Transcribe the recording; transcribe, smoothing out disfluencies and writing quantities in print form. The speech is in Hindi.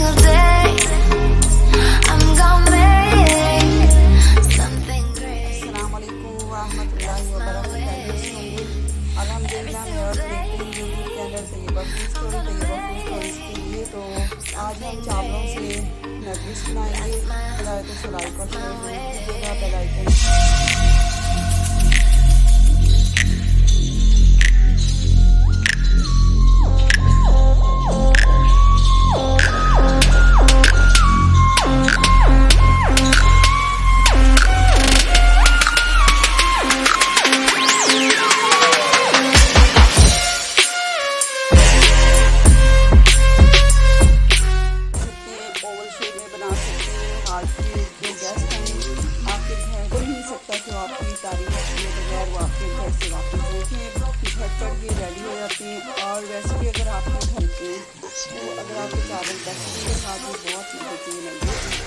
single day. I'm gonna make something great. अस्सलामुअलैकुम वरहमतुल्लाहि वबरकातुहू। अल्हम्दुलिल्लाह मैं और देखती हूँ YouTube channel Taiyaba food story के लिए। तो आज हम चावलों से नगेट्स बनाएंगे। हिदायत सब्सक्राइब को शेयर कीजिएगा, बेल आइकन बना सकते हैं। आज के जो गेस्ट हैं आपके घर कोई नहीं सकता कि आपकी तारीफ किए बगैर वो आपके घर से वापस देखें। झटपट ये रेडी हो जाते हैं। और वैसे भी अगर आपके घर पे तो अगर आपके चावल दस के साथ भी बहुत ही बेहतरीन लगे